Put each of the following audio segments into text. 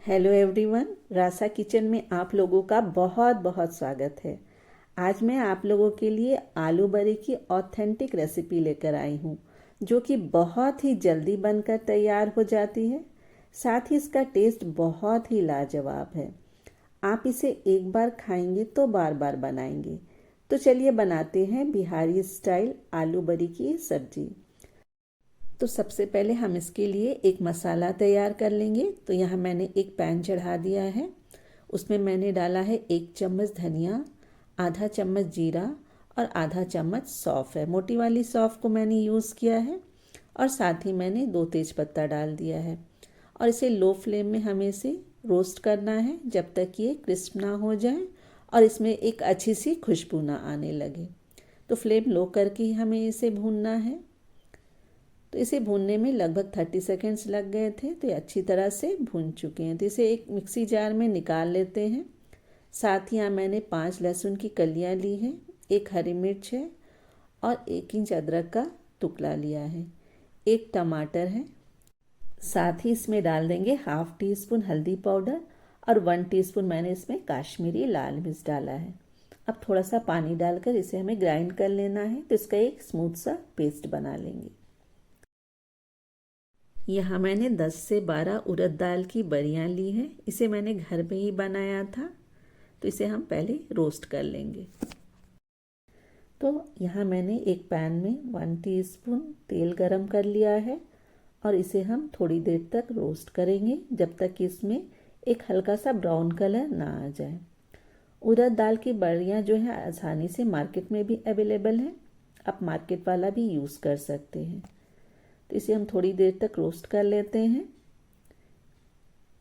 Hello everyone, रासा kitchen में आप लोगों का बहुत बहुत स्वागत है। आज मैं आप लोगों के लिए आलू बड़ी की ऑथेंटिक रेसिपी लेकर आई हूँ, जो कि बहुत ही जल्दी बनकर तैयार हो जाती है। साथ ही इसका टेस्ट बहुत ही लाजवाब है। आप इसे एक बार खाएंगे तो बार बार बनाएंगे। तो चलिए बनाते हैं बिहारी स्टाइल आलू बड़ी की सब्जी। तो सबसे पहले हम इसके लिए एक मसाला तैयार कर लेंगे। तो यहाँ मैंने एक पैन चढ़ा दिया है। उसमें मैंने डाला है 1 चम्मच धनिया, आधा चम्मच जीरा और आधा चम्मच सौंफ है। मोटी वाली सौंफ को मैंने यूज़ किया है। और साथ ही मैंने 2 तेज़पत्ता डाल दिया है। और इसे लो फ्लेम में हमें इसे रोस्ट करना है जब तक ये क्रिस्प ना हो जाए और इसमें एक अच्छी सी खुशबू ना आने लगे। तो फ्लेम लो करके ही हमें इसे भूनना है। तो इसे भूनने में लगभग 30 सेकेंड्स लग गए थे। तो ये अच्छी तरह से भून चुके हैं। तो इसे एक मिक्सी जार में निकाल लेते हैं। साथ ही यहाँ मैंने 5 लहसुन की कलियाँ ली हैं, 1 हरी मिर्च है और 1 इंच अदरक का टुकड़ा लिया है, 1 टमाटर है। साथ ही इसमें डाल देंगे हाफ टी स्पून हल्दी पाउडर और 1 टीस्पून मैंने इसमें काश्मीरी लाल मिर्च डाला है। अब थोड़ा सा पानी डालकर इसे हमें ग्राइंड कर लेना है। तो इसका एक स्मूथ सा पेस्ट बना लेंगे। यहाँ मैंने 10 से 12 उड़द दाल की बड़ियाँ ली हैं। इसे मैंने घर में ही बनाया था। तो इसे हम पहले रोस्ट कर लेंगे। तो यहाँ मैंने एक पैन में 1 टीस्पून तेल गरम कर लिया है और इसे हम थोड़ी देर तक रोस्ट करेंगे जब तक कि इसमें एक हल्का सा ब्राउन कलर ना आ जाए। उड़द दाल की बड़ियाँ जो है आसानी से मार्केट में भी अवेलेबल है। आप मार्केट वाला भी यूज़ कर सकते हैं। तो इसे हम थोड़ी देर तक रोस्ट कर लेते हैं।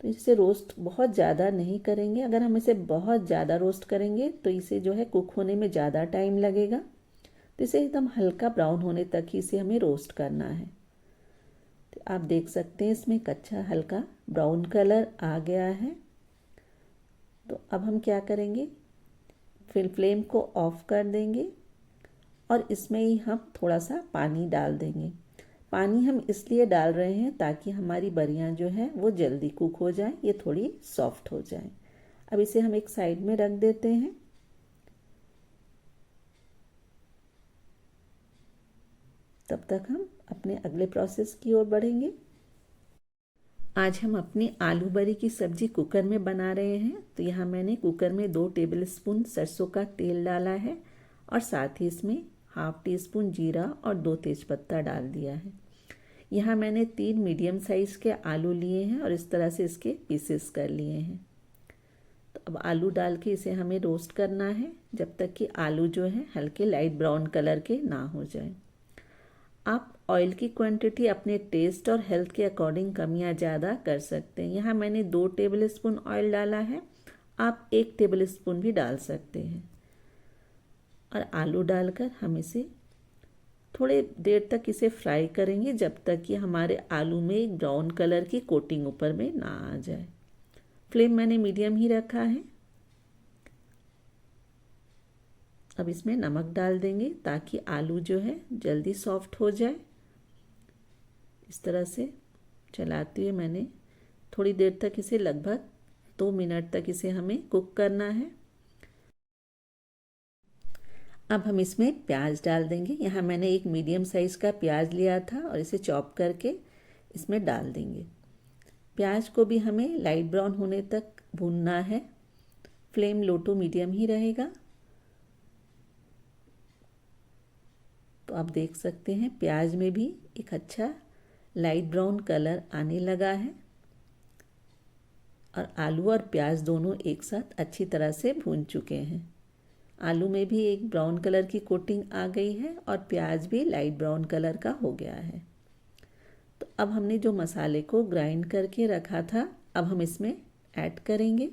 तो इसे रोस्ट बहुत ज़्यादा नहीं करेंगे। अगर हम इसे बहुत ज़्यादा रोस्ट करेंगे तो इसे जो है कुक होने में ज़्यादा टाइम लगेगा। तो इसे एकदम हल्का ब्राउन होने तक ही इसे हमें रोस्ट करना है। तो आप देख सकते हैं इसमें कच्चा हल्का ब्राउन कलर आ गया है। तो अब हम क्या करेंगे, फिर फ्लेम को ऑफ कर देंगे और इसमें ही हम थोड़ा सा पानी डाल देंगे। पानी हम इसलिए डाल रहे हैं ताकि हमारी बड़ियाँ जो हैं वो जल्दी कुक हो जाएं, ये थोड़ी सॉफ्ट हो जाएं। अब इसे हम एक साइड में रख देते हैं। तब तक हम अपने अगले प्रोसेस की ओर बढ़ेंगे। आज हम अपनी आलू बड़ी की सब्जी कुकर में बना रहे हैं। तो यहाँ मैंने कुकर में 2 टेबलस्पून सरसों का तेल डाला है और साथ ही इसमें हाफ टी स्पून जीरा और 2 तेज़पत्ता डाल दिया है। यहाँ मैंने 3 मीडियम साइज़ के आलू लिए हैं और इस तरह से इसके पीसेस कर लिए हैं। तो अब आलू डाल के इसे हमें रोस्ट करना है जब तक कि आलू जो है हल्के लाइट ब्राउन कलर के ना हो जाए। आप ऑयल की क्वांटिटी अपने टेस्ट और हेल्थ के अकॉर्डिंग कम या ज़्यादा कर सकते हैं। यहाँ मैंने 2 टेबलस्पून ऑयल डाला है, आप 1 टेबलस्पून भी डाल सकते हैं। और आलू डालकर हम इसे थोड़े देर तक इसे फ्राई करेंगे जब तक कि हमारे आलू में एक ब्राउन कलर की कोटिंग ऊपर में ना आ जाए। फ्लेम मैंने मीडियम ही रखा है। अब इसमें नमक डाल देंगे ताकि आलू जो है जल्दी सॉफ्ट हो जाए। इस तरह से चलाते हुए मैंने थोड़ी देर तक इसे लगभग 2 मिनट तक इसे हमें कुक करना है। अब हम इसमें प्याज डाल देंगे। यहाँ मैंने एक मीडियम साइज़ का प्याज लिया था और इसे चॉप करके इसमें डाल देंगे। प्याज को भी हमें लाइट ब्राउन होने तक भूनना है। फ्लेम लो टू मीडियम ही रहेगा। तो आप देख सकते हैं प्याज में भी एक अच्छा लाइट ब्राउन कलर आने लगा है और आलू और प्याज दोनों एक साथ अच्छी तरह से भून चुके हैं। आलू में भी एक ब्राउन कलर की कोटिंग आ गई है और प्याज भी लाइट ब्राउन कलर का हो गया है। तो अब हमने जो मसाले को ग्राइंड करके रखा था, अब हम इसमें ऐड करेंगे।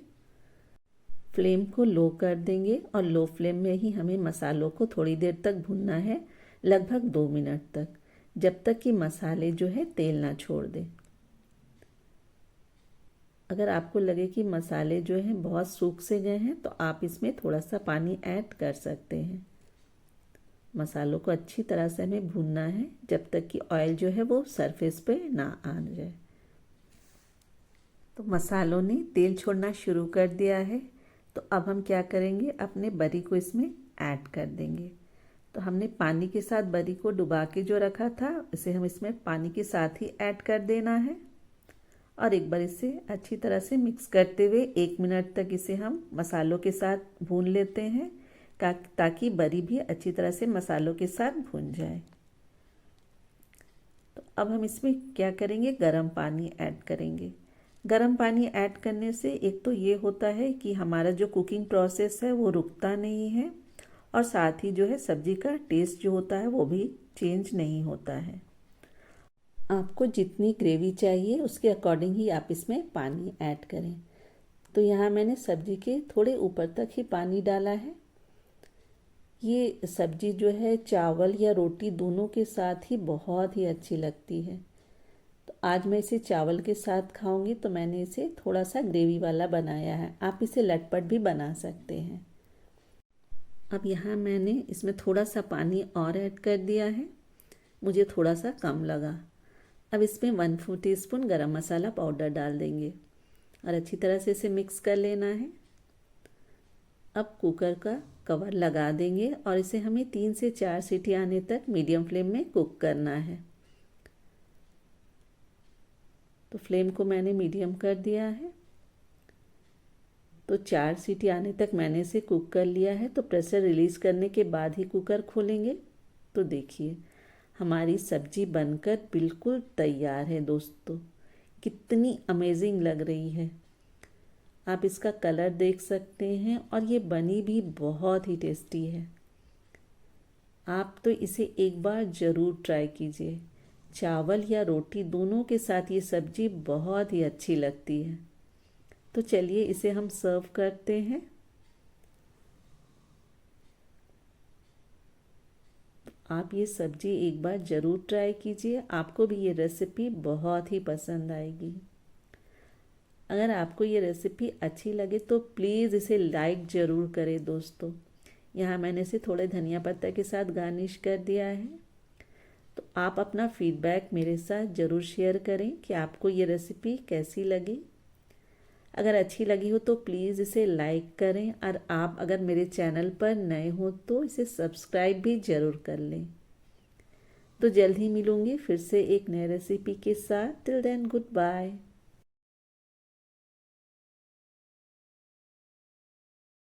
फ्लेम को लो कर देंगे और लो फ्लेम में ही हमें मसालों को थोड़ी देर तक भूनना है, लगभग 2 मिनट तक, जब तक कि मसाले जो है तेल ना छोड़ दें। अगर आपको लगे कि मसाले जो हैं बहुत सूख से गए हैं तो आप इसमें थोड़ा सा पानी ऐड कर सकते हैं। मसालों को अच्छी तरह से हमें भूनना है जब तक कि ऑयल जो है वो सरफेस पे ना आ जाए। तो मसालों ने तेल छोड़ना शुरू कर दिया है। तो अब हम क्या करेंगे, अपने बरी को इसमें ऐड कर देंगे। तो हमने पानी के साथ बरी को डुबा के जो रखा था, इसे हम इसमें पानी के साथ ही ऐड कर देना है और एक बार इसे अच्छी तरह से मिक्स करते हुए 1 मिनट तक इसे हम मसालों के साथ भून लेते हैं ताकि बरी भी अच्छी तरह से मसालों के साथ भून जाए। तो अब हम इसमें क्या करेंगे, गर्म पानी ऐड करेंगे। गर्म पानी ऐड करने से एक तो ये होता है कि हमारा जो कुकिंग प्रोसेस है वो रुकता नहीं है और साथ ही जो है सब्जी का टेस्ट जो होता है वो भी चेंज नहीं होता है। आपको जितनी ग्रेवी चाहिए उसके अकॉर्डिंग ही आप इसमें पानी ऐड करें। तो यहाँ मैंने सब्जी के थोड़े ऊपर तक ही पानी डाला है। ये सब्जी जो है चावल या रोटी दोनों के साथ ही बहुत ही अच्छी लगती है। तो आज मैं इसे चावल के साथ खाऊंगी, तो मैंने इसे थोड़ा सा ग्रेवी वाला बनाया है। आप इसे लटपट भी बना सकते हैं। अब यहाँ मैंने इसमें थोड़ा सा पानी और ऐड कर दिया है, मुझे थोड़ा सा कम लगा। अब इसमें 1/4 टीस्पून गरम मसाला पाउडर डाल देंगे और अच्छी तरह से इसे मिक्स कर लेना है। अब कुकर का कवर लगा देंगे और इसे हमें 3 से 4 सीटी आने तक मीडियम फ्लेम में कुक करना है। तो फ्लेम को मैंने मीडियम कर दिया है। तो 4 सीटी आने तक मैंने इसे कुक कर लिया है। तो प्रेशर रिलीज़ करने के बाद ही कुकर खोलेंगे। तो देखिए हमारी सब्जी बनकर बिल्कुल तैयार है दोस्तों। कितनी अमेजिंग लग रही है, आप इसका कलर देख सकते हैं और ये बनी भी बहुत ही टेस्टी है। आप तो इसे एक बार ज़रूर ट्राई कीजिए। चावल या रोटी दोनों के साथ ये सब्जी बहुत ही अच्छी लगती है। तो चलिए इसे हम सर्व करते हैं। आप ये सब्जी एक बार ज़रूर ट्राई कीजिए, आपको भी ये रेसिपी बहुत ही पसंद आएगी। अगर आपको ये रेसिपी अच्छी लगे तो प्लीज़ इसे लाइक ज़रूर करें दोस्तों। यहाँ मैंने इसे थोड़े धनिया पत्ता के साथ गार्निश कर दिया है। तो आप अपना फीडबैक मेरे साथ ज़रूर शेयर करें कि आपको ये रेसिपी कैसी लगी। अगर अच्छी लगी हो तो प्लीज़ इसे लाइक करें और आप अगर मेरे चैनल पर नए हो तो इसे सब्सक्राइब भी ज़रूर कर लें। तो जल्द ही मिलूँगी फिर से एक नई रेसिपी के साथ। Till then good bye.